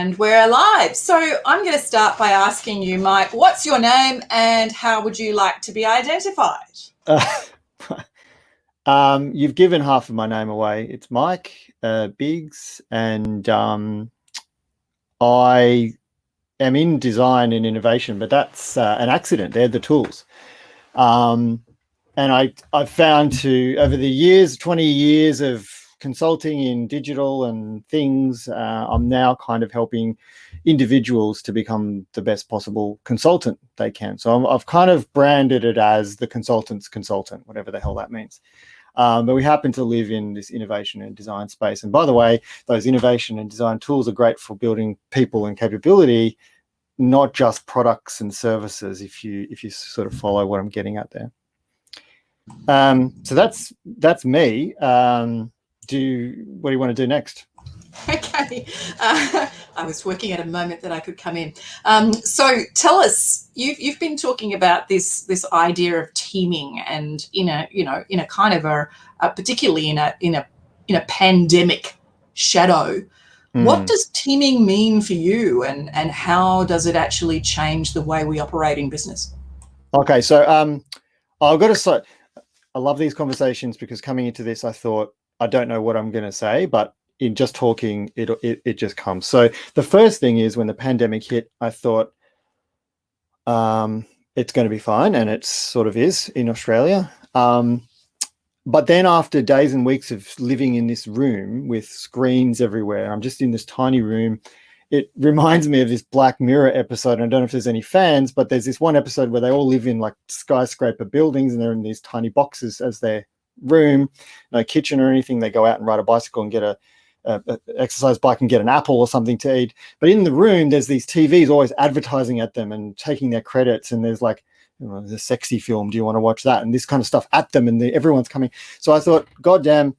And we're live. So I'm going to start by asking you, Mike, what's your name and how would you like to be identified? You've given half of my name away. It's Mike Biggs, and I am in design and innovation, but that's an accident. They're the tools. And I've found over the years, 20 years of consulting in digital and things, I'm now kind of helping individuals to become the best possible consultant they can. So I've kind of branded it as the consultant's consultant, whatever the hell that means. But we happen to live in this innovation and design space. And by the way, those innovation and design tools are great for building people and capability, not just products and services, if you sort of follow what I'm getting at there. So that's me. What do you want to do next? Okay. I was working at a moment that I could come in. So tell us, you've been talking about this idea of teaming, and in a kind of particularly in a pandemic shadow. What does teaming mean for you, and how does it actually change the way we operate in business? Okay, so I've got to say, I love these conversations because coming into this, I thought, I don't know what I'm going to say, but in just talking, it just comes. So the first thing is, when the pandemic hit, I thought it's going to be fine, and it sort of is in Australia. But then after days and weeks of living in this room with screens everywhere, I'm just in this tiny room. It reminds me of this Black Mirror episode. I don't know if there's any fans, but there's this one episode where they all live in like skyscraper buildings, and they're in these tiny boxes as their room, no kitchen or anything. They go out and ride a bicycle and get a exercise bike and get an apple or something to eat. But in the room, there's these TVs always advertising at them and taking their credits. And there's like, the sexy film, do you want to watch that? And this kind of stuff at them, and everyone's coming. So I thought, goddamn,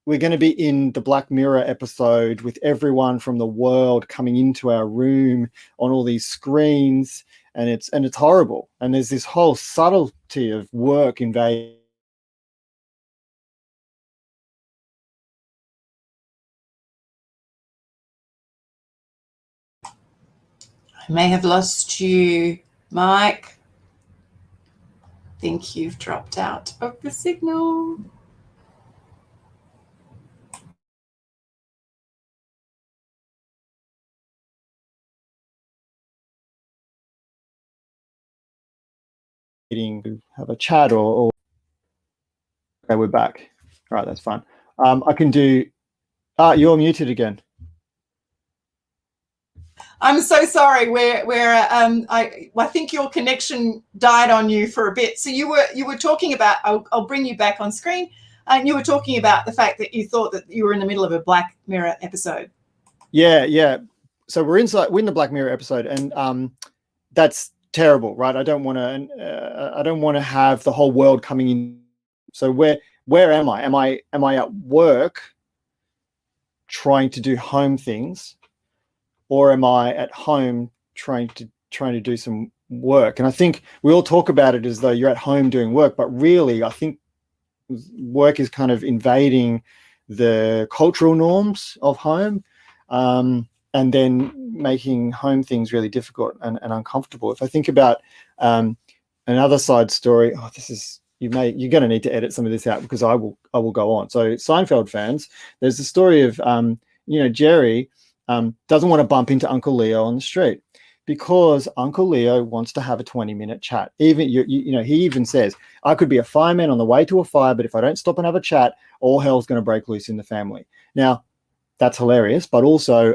we're going to be in the Black Mirror episode with everyone from the world coming into our room on all these screens, and it's horrible. And there's this whole subtlety of work invading. I may have lost you, Mike. I think you've dropped out of the signal. To have a chat or okay, we're back. All right, that's fine. I can do. You're muted again. I'm so sorry. I think your connection died on you for a bit. So you were talking about. I'll bring you back on screen. And you were talking about the fact that you thought that you were in the middle of a Black Mirror episode. Yeah. So we're in the Black Mirror episode, and that's terrible, right? I don't want to have the whole world coming in. So where am I? Am I at work trying to do home things, or am I at home trying to do some work? And I think we all talk about it as though you're at home doing work, but really I think work is kind of invading the cultural norms of home, and then making home things really difficult and uncomfortable. If I think about another side story, you're going to need to edit some of this out because I will go on. So Seinfeld fans, there's the story of Jerry doesn't want to bump into Uncle Leo on the street because Uncle Leo wants to have a 20-minute chat. Even he even says, I could be a fireman on the way to a fire, but if I don't stop and have a chat, all hell's going to break loose in the family. Now, that's hilarious, but also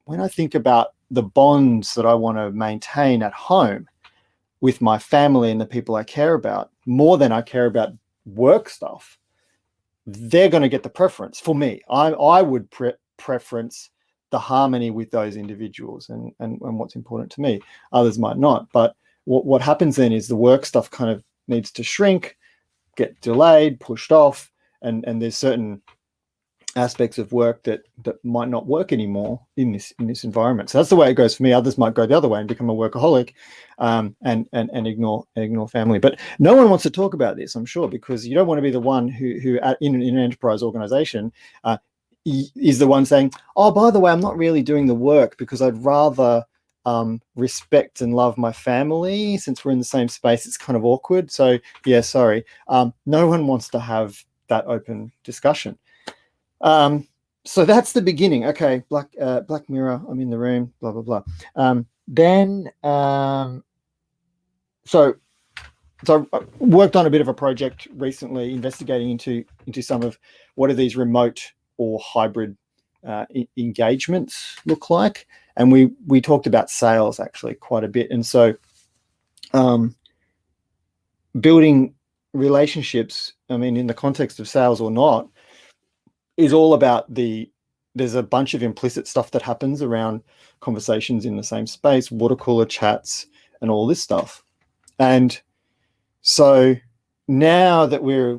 when I think about the bonds that I want to maintain at home with my family and the people I care about, more than I care about work stuff, they're going to get the preference for me. I would preference the harmony with those individuals and what's important to me. Others might not. But what happens then is the work stuff kind of needs to shrink, get delayed, pushed off, and there's certain aspects of work that might not work anymore in this environment. So that's the way it goes for me. Others might go the other way and become a workaholic, and ignore family. But no one wants to talk about this, I'm sure, because you don't want to be the one who in an enterprise organization is the one saying, oh, by the way, I'm not really doing the work because I'd rather respect and love my family. Since we're in the same space, it's kind of awkward. So yeah, sorry. No one wants to have that open discussion. So that's the beginning. Okay, Black Mirror, I'm in the room, blah, blah, blah. So I worked on a bit of a project recently investigating into some of what are these remote or hybrid engagements look like. And we talked about sales actually quite a bit. And so building relationships, I mean, in the context of sales or not, is all about there's a bunch of implicit stuff that happens around conversations in the same space, watercooler chats and all this stuff. And so now that we're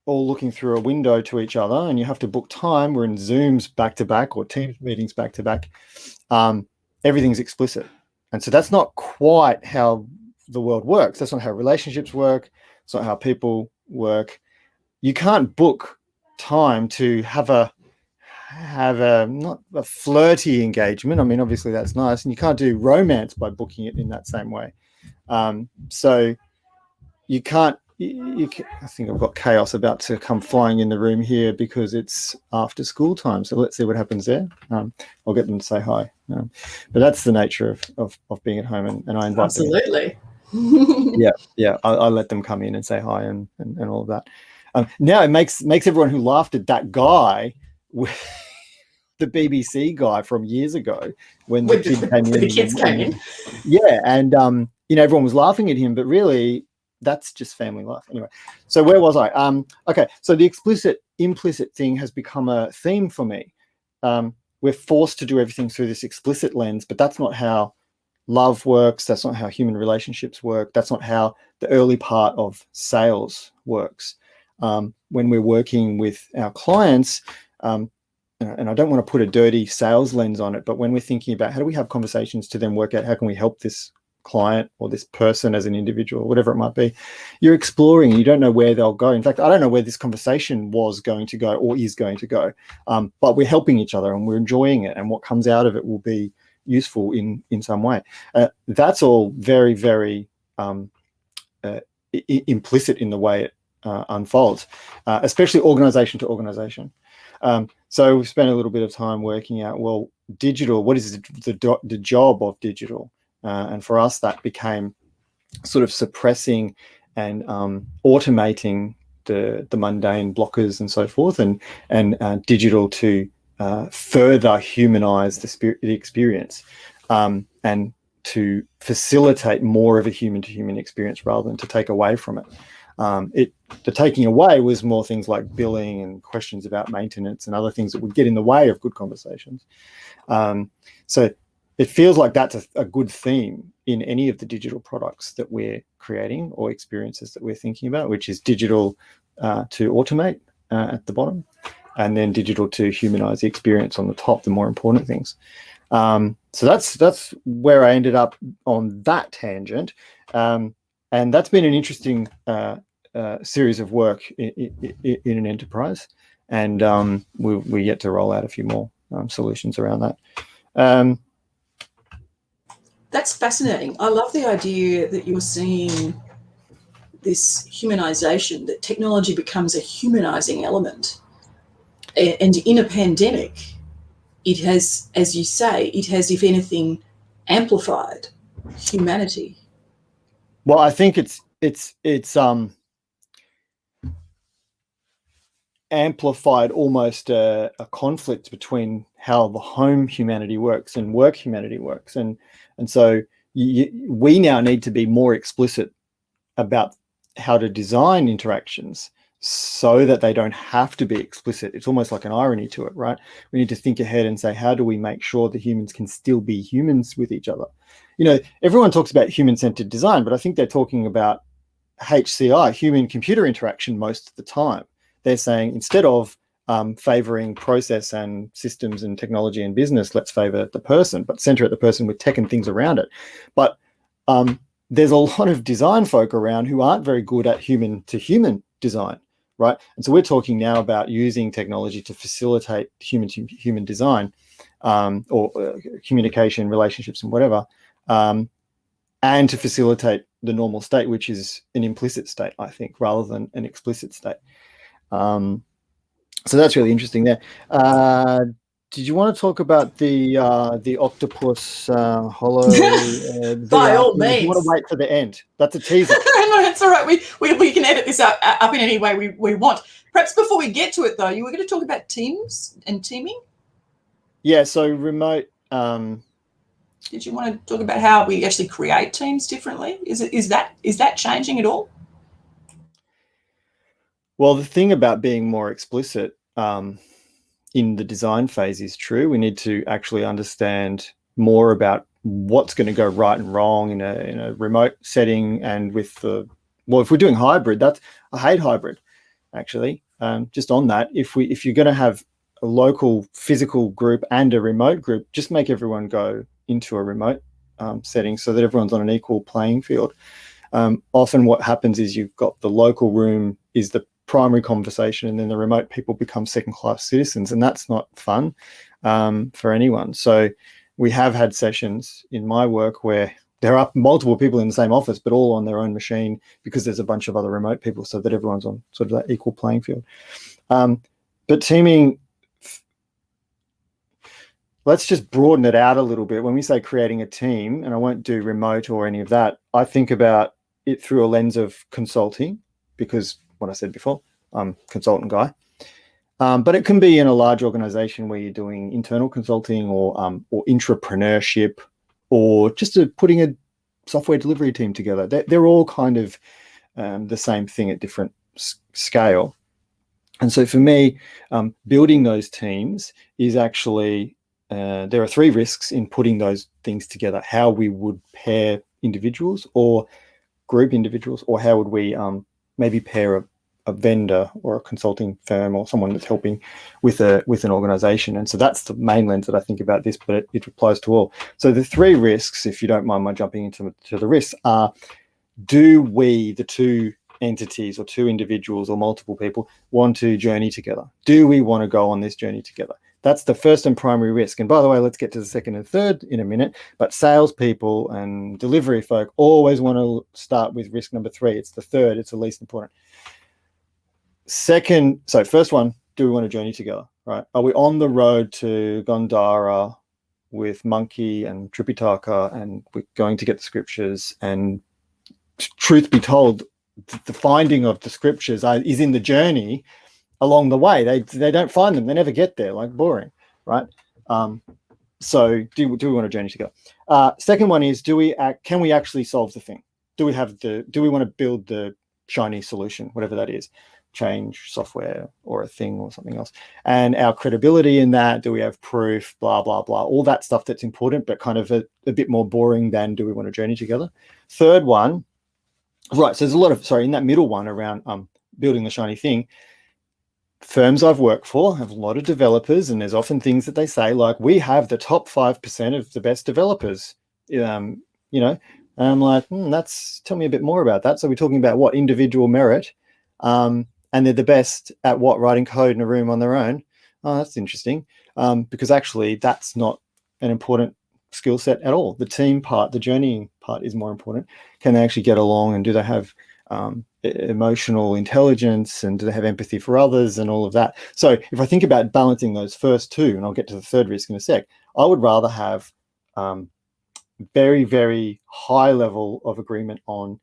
all looking through a window to each other and you have to book time, we're in Zooms back to back or Teams meetings back to back, everything's explicit. And so that's not quite how the world works. That's not how relationships work. It's not how people work. You can't book time to have a not a flirty engagement. I mean, obviously that's nice, and you can't do romance by booking it in that same way. So you can't. I think I've got chaos about to come flying in the room here because it's after school time. So let's see what happens there. I'll get them to say hi. But that's the nature of being at home, and I invite them. Absolutely. Yeah. I let them come in and say hi and all of that. Now it makes everyone who laughed at that guy, the BBC guy from years ago, when the kids came in. Yeah, and everyone was laughing at him, but really that's just family life. Anyway, so where was I? Okay, so the implicit thing has become a theme for me. We're forced to do everything through this explicit lens, but that's not how love works. That's not how human relationships work. That's not how the early part of sales works. When we're working with our clients, and I don't want to put a dirty sales lens on it, but when we're thinking about how do we have conversations to then work out how can we help this client or this person as an individual, whatever it might be, you're exploring. You don't know where they'll go. In fact, I don't know where this conversation was going to go or is going to go, but we're helping each other and we're enjoying it, and what comes out of it will be useful in some way. That's all very, very implicit in the way it unfolds, especially organization to organization. So we spent a little bit of time working out, well, digital, what is the job of digital? And for us, that became sort of suppressing and automating the mundane blockers and so forth, and digital to further humanize the experience, and to facilitate more of a human-to-human experience rather than to take away from it. The taking away was more things like billing and questions about maintenance and other things that would get in the way of good conversations. So it feels like that's a good theme in any of the digital products that we're creating or experiences that we're thinking about, which is digital to automate at the bottom, and then digital to humanize the experience on the top, the more important things. So that's where I ended up on that tangent. And that's been an interesting series of work in an enterprise. And we yet to roll out a few more solutions around that. That's fascinating. I love the idea that you're seeing this humanization, that technology becomes a humanizing element. And in a pandemic, it has, as you say, it has, if anything, amplified humanity. Well, I think it's amplified almost a conflict between how the home humanity works and work humanity works, and so we now need to be more explicit about how to design interactions so that they don't have to be explicit. It's almost like an irony to it, right? We need to think ahead and say, how do we make sure that humans can still be humans with each other? Everyone talks about human-centered design, but I think they're talking about HCI, human-computer interaction, most of the time. They're saying instead of favoring process and systems and technology and business, let's favor the person, but center at the person with tech and things around it. But there's a lot of design folk around who aren't very good at human-to-human design, right? And so we're talking now about using technology to facilitate human design, or communication, relationships, and whatever, and to facilitate the normal state, which is an implicit state, I think, rather than an explicit state. So that's really interesting there. Did you want to talk about the octopus hollow By VR all thing? If you want to means. wait for the end, that's a teaser. No, that's all right. We can edit this up in any way we want. Perhaps before we get to it, though, you were going to talk about teams and teaming. Yeah. So remote. Did you want to talk about how we actually create teams differently? Is that changing at all? Well, the thing about being more explicit in the design phase is true. We need to actually understand more about what's going to go right and wrong in a remote setting, and with if we're doing hybrid, I hate hybrid, actually. Just on that, if you're going to have a local physical group and a remote group, just make everyone go into a remote setting so that everyone's on an equal playing field. Often what happens is you've got the local room is the primary conversation, and then the remote people become second-class citizens, and that's not fun for anyone. So we have had sessions in my work where there are multiple people in the same office, but all on their own machine, because there's a bunch of other remote people, so that everyone's on sort of that equal playing field. But teaming, let's just broaden it out a little bit. When we say creating a team, and I won't do remote or any of that, I think about it through a lens of consulting, because what I said before, I'm a consultant guy. But it can be in a large organization where you're doing internal consulting or intrapreneurship, or just putting a software delivery team together. They're all kind of the same thing at different scale. And so for me, building those teams is actually, there are 3 risks in putting those things together: how we would pair individuals or group individuals, or how would we maybe pair a vendor or a consulting firm or someone that's helping with an organization. And so that's the main lens that I think about this, but it applies to all. So the 3 risks, if you don't mind my jumping into the risks, are: do we, the 2 entities or 2 individuals or multiple people, want to journey together? Do we want to go on this journey together? That's the first and primary risk. And by the way, let's get to the second and third in a minute, but salespeople and delivery folk always want to start with risk number 3. It's the third, it's the least important. First one, do we want to journey together, right? Are we on the road to Gandhara with Monkey and Tripitaka, and we're going to get the scriptures? And truth be told, the finding of the scriptures is in the journey along the way. They don't find them. They never get there, like boring, right? So do we want to journey together? Second one is, can we actually solve the thing? Do we want to build the shiny solution, whatever that is? Change software or a thing or something else, and our credibility in that, do we have proof, blah blah blah, all that stuff that's important, but kind of a bit more boring than do we want to journey together. Third one, right, so there's a lot of, in that middle one around building the shiny thing, firms I've worked for have a lot of developers, and there's often things that they say like, we have the top 5% of the best developers, and I'm like, tell me a bit more about that. So we're talking about what? Individual merit, and they're the best at what? Writing code in a room on their own. Oh, that's interesting, because actually that's not an important skill set at all. The team part, the journeying part is more important. Can they actually get along, and do they have emotional intelligence, and do they have empathy for others, and all of that? So if I think about balancing those first 2, and I'll get to the third risk in a sec, I would rather have very, very high level of agreement on,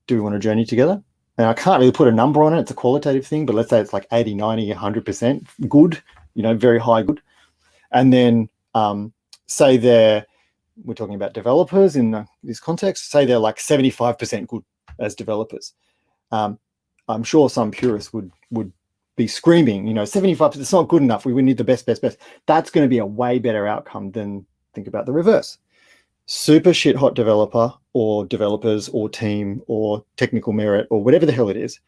do we want to journey together? And I can't really put a number on it. It's a qualitative thing, but let's say it's like 80, 90, 100% good, very high good. And then say we're talking about developers in this context, say they're like 75% good as developers. I'm sure some purists would be screaming, 75%, it's not good enough. We would need the best. That's going to be a way better outcome than, think about the reverse. Super shit hot developer, or developers, or team, or technical merit, or whatever the hell it is,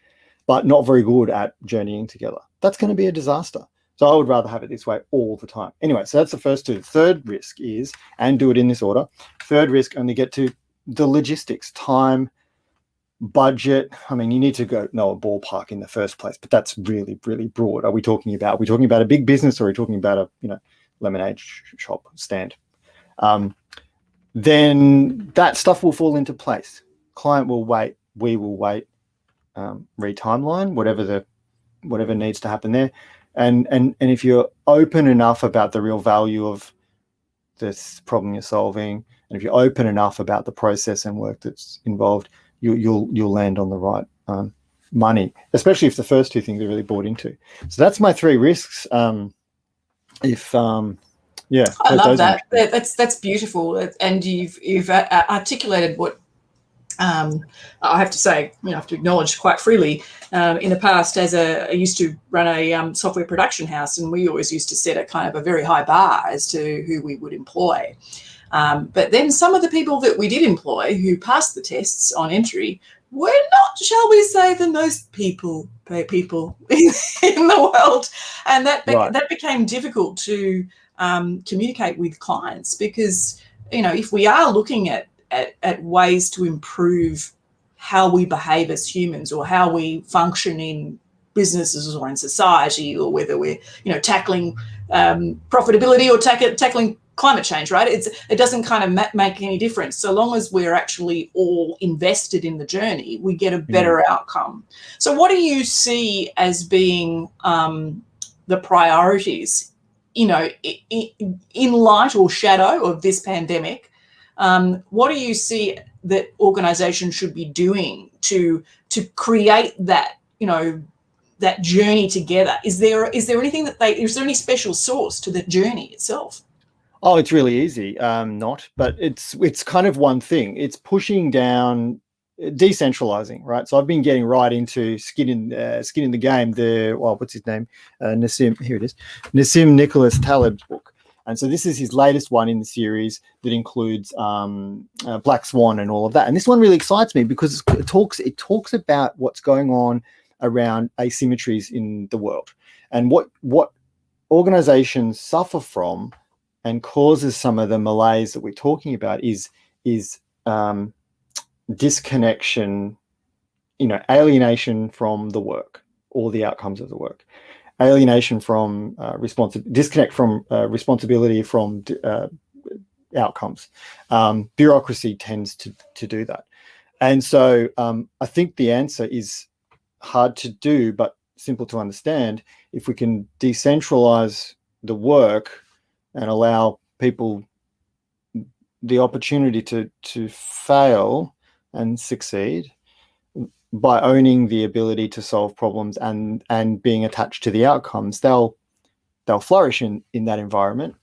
but not very good at journeying together. That's going to be a disaster. So I would rather have it this way all the time. Anyway, so that's the first 2. Third risk is, and do it in this order, third risk, only get to the logistics, time, budget, I mean, you need to know a ballpark in the first place, but that's really, really broad. Are we talking about a big business, or are we talking about a lemonade shop stand? Then that stuff will fall into place. Client will wait, we will wait, re-timeline, whatever needs to happen there. And if you're open enough about the real value of this problem you're solving, and if you're open enough about the process and work that's involved, you'll land on the right money, especially if the first two things are really bought into. So that's my 3 risks. I love that. That's beautiful, and you've articulated what I have to say. I have to acknowledge quite freely. In the past, I used to run a software production house, and we always used to set a kind of a very high bar as to who we would employ. But then some of the people that we did employ who passed the tests on entry were not, shall we say, the most people in the world, and that became difficult to communicate with clients, because if we are looking at ways to improve how we behave as humans, or how we function in businesses or in society, or whether we're tackling profitability or tackling climate change, right? It doesn't kind of make any difference. So long as we're actually all invested in the journey, we get a better outcome. So what do you see as being the priorities, in light or shadow of this pandemic? What do you see that organizations should be doing to create that, that journey together? Is there anything is there any special source to the journey itself? Oh, it's really easy. But it's kind of one thing. It's pushing down, decentralizing, right? So I've been getting right into skin in the game. What's his name? Nassim Nicholas Taleb's book. And so this is his latest one in the series that includes Black Swan and all of that. And this one really excites me because it talks about what's going on around asymmetries in the world, and what organizations suffer from and causes some of the malaise that we're talking about is disconnection, alienation from the work or the outcomes of the work, alienation from disconnect from responsibility from outcomes. Bureaucracy tends to do that. And so I think the answer is hard to do, but simple to understand. If we can decentralize the work and allow people the opportunity to fail and succeed by owning the ability to solve problems and being attached to the outcomes, they'll flourish in that environment,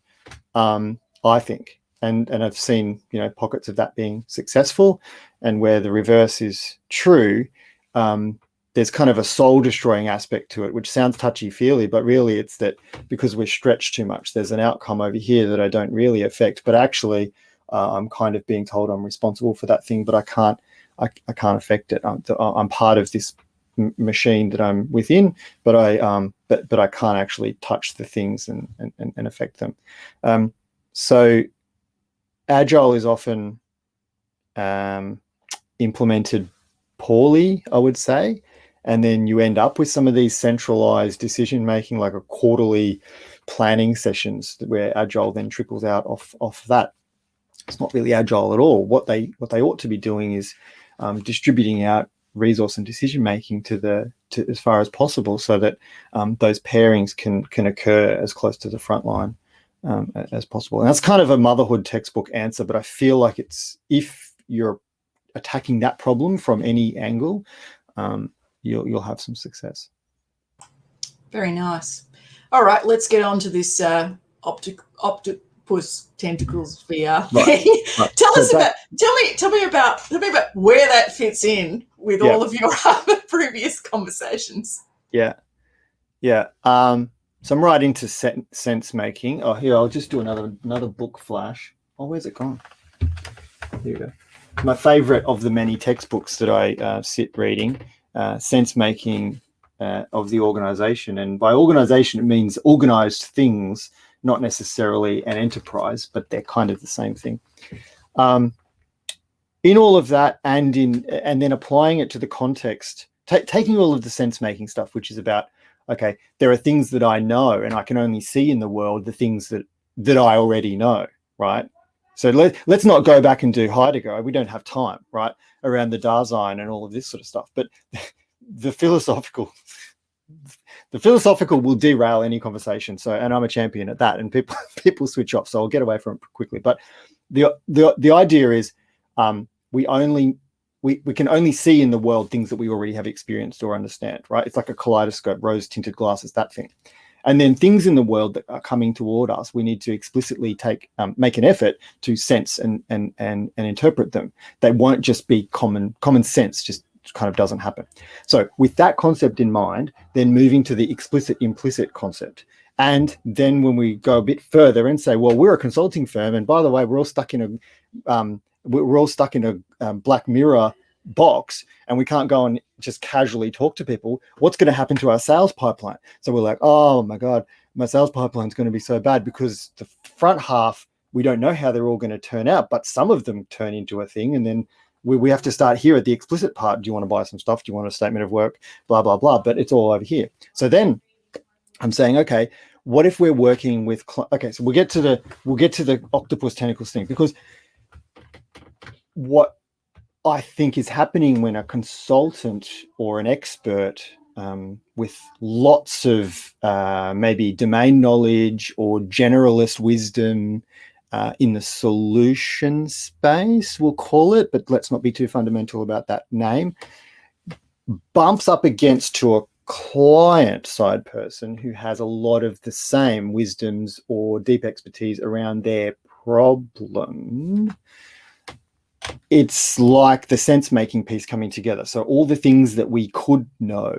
I think. And I've seen pockets of that being successful, and where the reverse is true, there's kind of a soul-destroying aspect to it, which sounds touchy-feely, but really it's that because we're stretched too much, there's an outcome over here that I don't really affect, but actually I'm kind of being told I'm responsible for that thing, but I can't affect it. I'm part of this machine that I'm within, but I can't actually touch the things and affect them. So agile is often implemented poorly, I would say. And then you end up with some of these centralized decision making, like a quarterly planning sessions, where agile then trickles out off that. It's not really agile at all. What they ought to be doing is distributing out resource and decision making to as far as possible, so that those pairings can occur as close to the front line as possible. And that's kind of a motherhood textbook answer, but I feel like if you're attacking that problem from any angle, you'll have some success. Very nice. All right, let's get on to this Octopus-Tentacles VR thing. Right. Tell me about where that fits in with all of your other previous conversations. Yeah. So I'm right into sense making. Oh, here, I'll just do another book flash. Oh, where's it gone? Here we go. My favorite of the many textbooks that I sit reading, Sense Making of the Organization. And by organization, it means organized things, not necessarily an enterprise, but they're kind of the same thing. in all of that, and then applying it to the context, taking all of the sense making stuff, which is about, okay, there are things that I know, and I can only see in the world the things that I already know, right? So let's not go back and do Heidegger. We don't have time, right? Around the Dasein and all of this sort of stuff. But the philosophical will derail any conversation. So, and I'm a champion at that. And people switch off. So I'll get away from it quickly. But the idea is we can only see in the world things that we already have experienced or understand, right? It's like a kaleidoscope, rose-tinted glasses, that thing. And then things in the world that are coming toward us, we need to explicitly make an effort to sense and interpret them. They won't just be common sense, just kind of doesn't happen. So with that concept in mind, then moving to the explicit implicit concept. And then when we go a bit further and say, well, we're a consulting firm, and by the way, we're all stuck in a Black Mirror box, and we can't go and just casually talk to people. What's going to happen to our sales pipeline? So we're like, oh my God, my sales pipeline is going to be so bad, because the front half, we don't know how they're all going to turn out, but some of them turn into a thing. And then we have to start here at the explicit part. Do you want to buy some stuff? Do you want a statement of work? Blah, blah, blah. But it's all over here. So then I'm saying, okay, what if we're working with, okay, so we'll get to the Octopus-Tentacles thing, because what I think is happening when a consultant or an expert with lots of maybe domain knowledge or generalist wisdom in the solution space, we'll call it, but let's not be too fundamental about that name, bumps up against to a client side person who has a lot of the same wisdoms or deep expertise around their problem. It's like the sense-making piece coming together. So all the things that we could know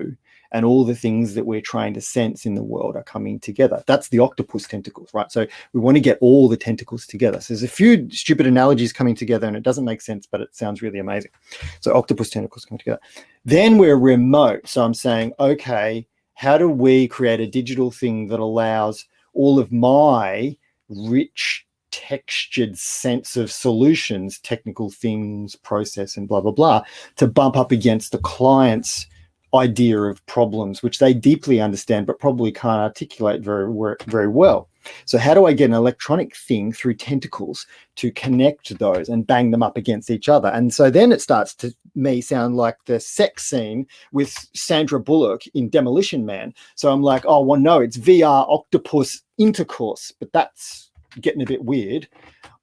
and all the things that we're trying to sense in the world are coming together. That's the octopus tentacles, right? So we want to get all the tentacles together. So there's a few stupid analogies coming together, and it doesn't make sense, but it sounds really amazing. So octopus tentacles coming together. Then we're remote. So I'm saying, okay, how do we create a digital thing that allows all of my rich textured sense of solutions, technical things, process, and blah, blah, blah, to bump up against the client's idea of problems, which they deeply understand, but probably can't articulate very well. So how do I get an electronic thing through tentacles to connect those and bang them up against each other? And so then it starts to me sound like the sex scene with Sandra Bullock in Demolition Man. So I'm like, oh, well, no, it's VR octopus intercourse, but that's getting a bit weird.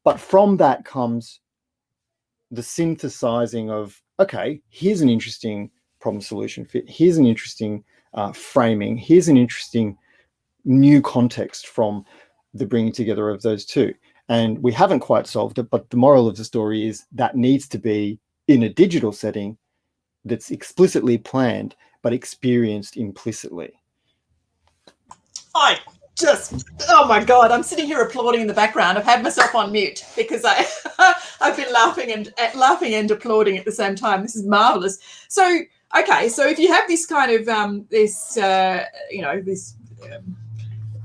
But from that comes the synthesizing of, okay, here's an interesting problem solution fit. Here's an interesting framing. Here's an interesting new context from the bringing together of those two. And we haven't quite solved it, but the moral of the story is that needs to be in a digital setting that's explicitly planned, but experienced implicitly. Oh my God, I'm sitting here applauding in the background. I've had myself on mute because I've been laughing and applauding at the same time. This is marvelous. So, okay, so if you have this kind of this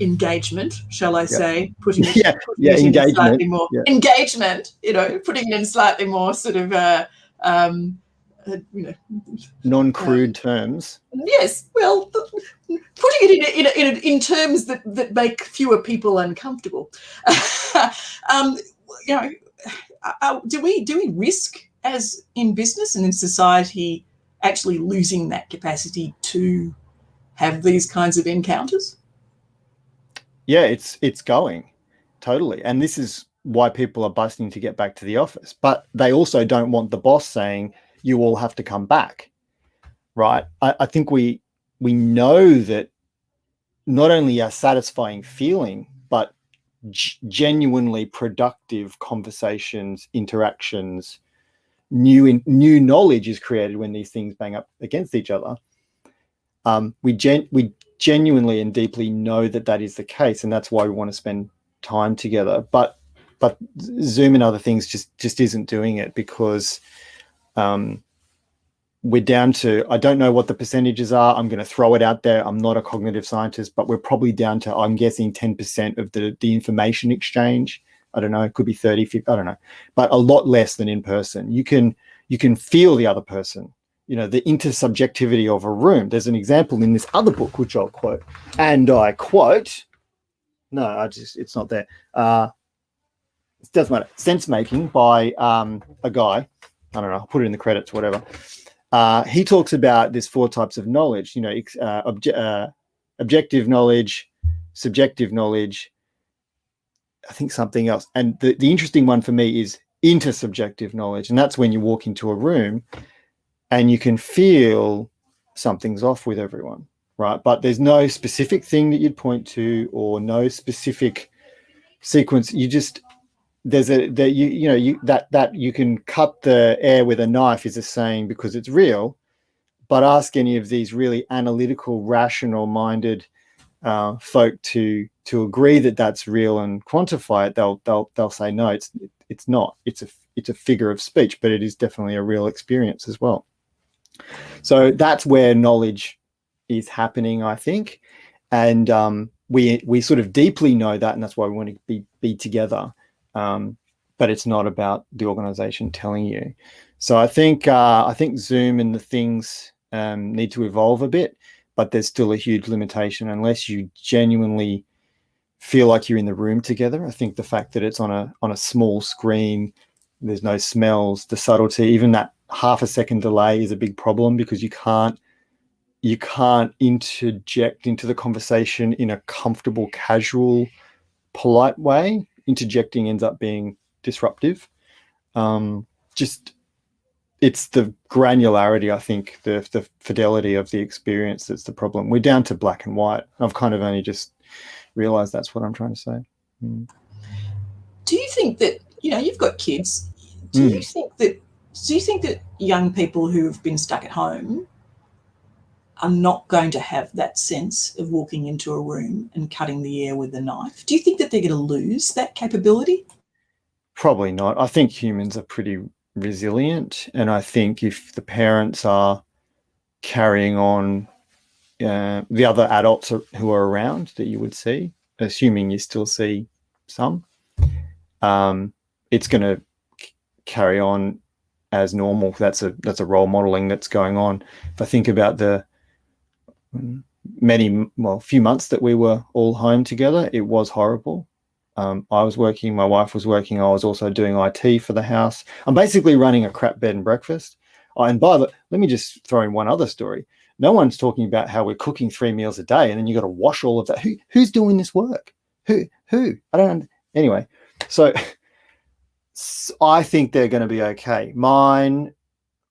engagement, shall I say, putting it in slightly more engagement, putting it in slightly more sort of non-crude terms. Yes, well, putting it in terms that make fewer people uncomfortable. Do we risk, as in business and in society, actually losing that capacity to have these kinds of encounters? Yeah, it's going totally, and this is why people are busting to get back to the office. But they also don't want the boss saying, you all have to come back, right? I think we know that not only a satisfying feeling, but genuinely productive conversations, interactions, new knowledge is created when these things bang up against each other. We genuinely and deeply know that is the case, and that's why we want to spend time together. But Zoom and other things just isn't doing it, because we're down to, I don't know what the percentages are. I'm going to throw it out there. I'm not a cognitive scientist, but we're probably down to, I'm guessing, 10% of the information exchange I don't know, it could be 30, 50, I don't know, but a lot less than in person. You can feel the other person, you know, the intersubjectivity of a room. There's an example in this other book, which I'll quote, and I quote, no, it's not there. It doesn't matter. Sensemaking by a guy, I don't know, I'll put it in the credits, whatever. He talks about this 4 types of knowledge, you know, objective knowledge, subjective knowledge, I think something else. And the interesting one for me is intersubjective knowledge. And that's when you walk into a room and you can feel something's off with everyone, right? But there's no specific thing that you'd point to or no specific sequence. You just, there's that you can cut the air with a knife is a saying because it's real, but ask any of these really analytical, rational minded folk to agree that that's real and quantify it, they'll say no, it's not. It's a figure of speech, but it is definitely a real experience as well. So that's where knowledge is happening, I think, and we sort of deeply know that, and that's why we want to be together. But it's not about the organization telling you. So I think Zoom and the things need to evolve a bit, but there's still a huge limitation unless you genuinely feel like you're in the room together. I think the fact that it's on a small screen, there's no smells, the subtlety, even that half a second delay is a big problem because you can't interject into the conversation in a comfortable, casual, polite way. Interjecting ends up being disruptive. It's the granularity, I think, the fidelity of the experience that's the problem. We're down to black and white. I've kind of only just realized that's what I'm trying to say. Do you think that, you know, you've got kids, do you think that young people who have been stuck at home are not going to have that sense of walking into a room and cutting the air with a knife? Do you think that they're going to lose that capability? Probably not. I think humans are pretty resilient, and I think if the parents are carrying on the other adults who are around that you would see, assuming you still see some, it's going to carry on as normal. That's a role modeling that's going on. If I think about the few months that we were all home together, it was horrible. I was working, my wife was working, I was also doing IT for the house. I'm basically running a crap bed and breakfast. And let me just throw in one other story. No one's talking about how we're cooking 3 meals a day and then you got to wash all of that. Who's doing this work? Who? I don't. Anyway, so I think they're going to be okay. Mine,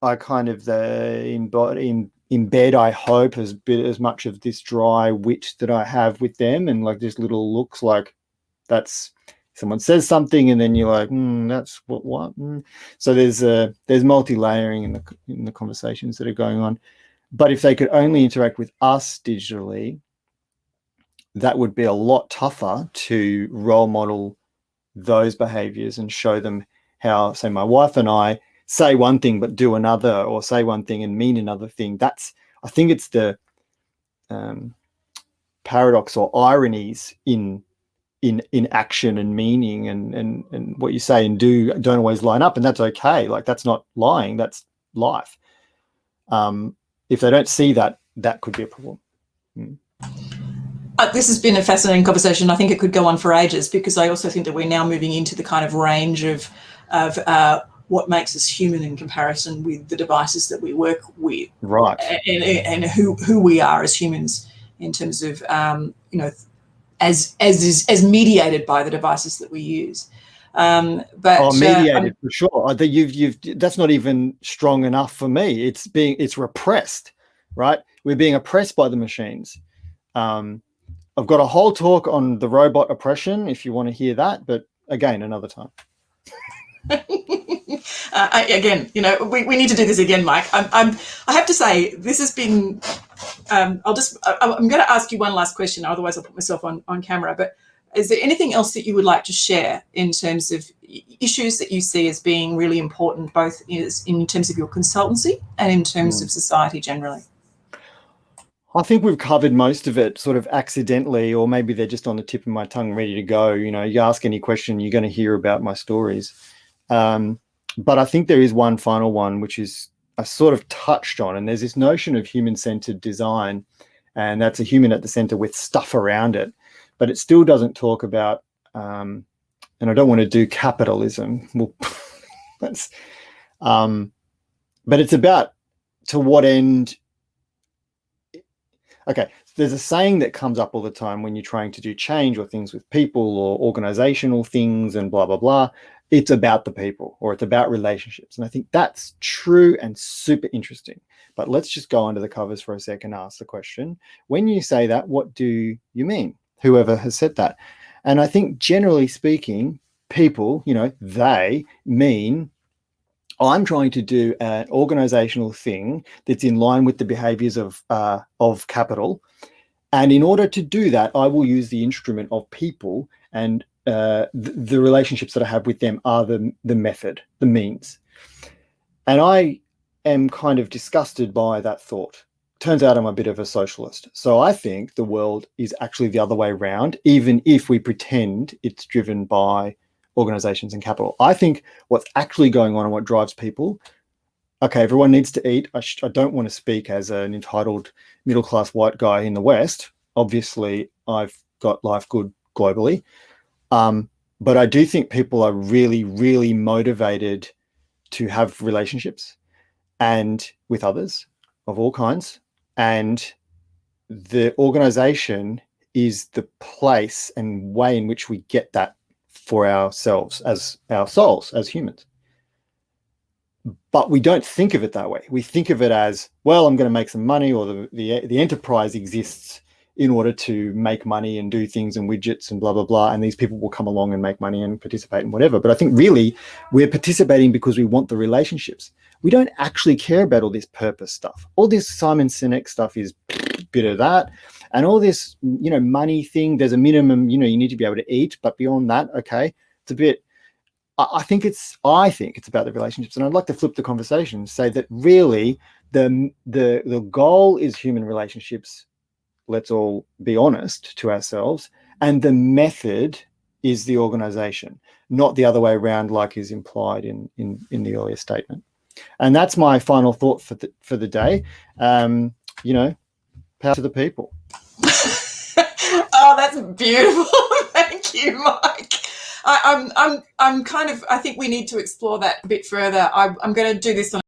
I kind of embed, I hope, as much of this dry wit that I have with them, and like just little looks like that's someone says something and then you're like, that's what. So there's multi-layering in the conversations that are going on. But if they could only interact with us digitally, that would be a lot tougher to role model those behaviors and show them how, say, my wife and I say one thing but do another, or say one thing and mean another thing. I think it's the paradox or ironies in action and meaning, and what you say and do don't always line up, and that's okay. Like, that's not lying, that's life. If they don't see that could be a problem. This has been a fascinating conversation. I think it could go on for ages, because I also think that we're now moving into the kind of range of what makes us human in comparison with the devices that we work with, right? And who we are as humans in terms of as mediated by the devices that we use. Mediated for sure. That's not even strong enough for me. It's repressed, right? We're being oppressed by the machines. I've got a whole talk on the robot oppression if you want to hear that, but again, another time. Again, we need to do this again, Mike. I have to say, this has been. I'm going to ask you one last question, otherwise I'll put myself on camera. But is there anything else that you would like to share in terms of issues that you see as being really important, both in terms of your consultancy and in terms of society generally? I think we've covered most of it sort of accidentally, or maybe they're just on the tip of my tongue, ready to go. You know, you ask any question, you're going to hear about my stories. But I think there is one final one, which is I sort of touched on, and there's this notion of human-centered design, and that's a human at the center with stuff around it. But it still doesn't talk about, and I don't want to do capitalism. Well, that's, but it's about to what end. Okay, there's a saying that comes up all the time when you're trying to do change or things with people or organizational things and blah, blah, blah. It's about the people, or it's about relationships. And I think that's true and super interesting. But let's just go under the covers for a second and ask the question, when you say that, what do you mean? Whoever has said that. And I think generally speaking, people, you know, they mean I'm trying to do an organizational thing that's in line with the behaviors of capital. And in order to do that, I will use the instrument of people, and the relationships that I have with them are the method, the means. And I am kind of disgusted by that thought. Turns out I'm a bit of a socialist. So I think the world is actually the other way around, even if we pretend it's driven by organizations and capital. I think what's actually going on and what drives people, okay, everyone needs to eat. I don't want to speak as an entitled middle-class white guy in the West. Obviously, I've got life good globally. But I do think people are really, really motivated to have relationships and with others of all kinds. And the organization is the place and way in which we get that for ourselves, as our souls, as humans. But we don't think of it that way. We think of it as, well, I'm going to make some money, or the enterprise exists in order to make money and do things and widgets and blah, blah, blah. And these people will come along and make money and participate in whatever. But I think really we're participating because we want the relationships. We don't actually care about all this purpose stuff. All this Simon Sinek stuff is a bit of that. And all this, you know, money thing, there's a minimum, you know, you need to be able to eat. But beyond that, okay, it's a bit, I think it's about the relationships. And I'd like to flip the conversation and say that really the goal is human relationships. Let's all be honest to ourselves. And the method is the organization, not the other way around, like is implied in the earlier statement. And that's my final thought for the day. You know, power to the people. Oh, that's beautiful. Thank you, Mike. I'm kind of, I think we need to explore that a bit further. I'm going to do this on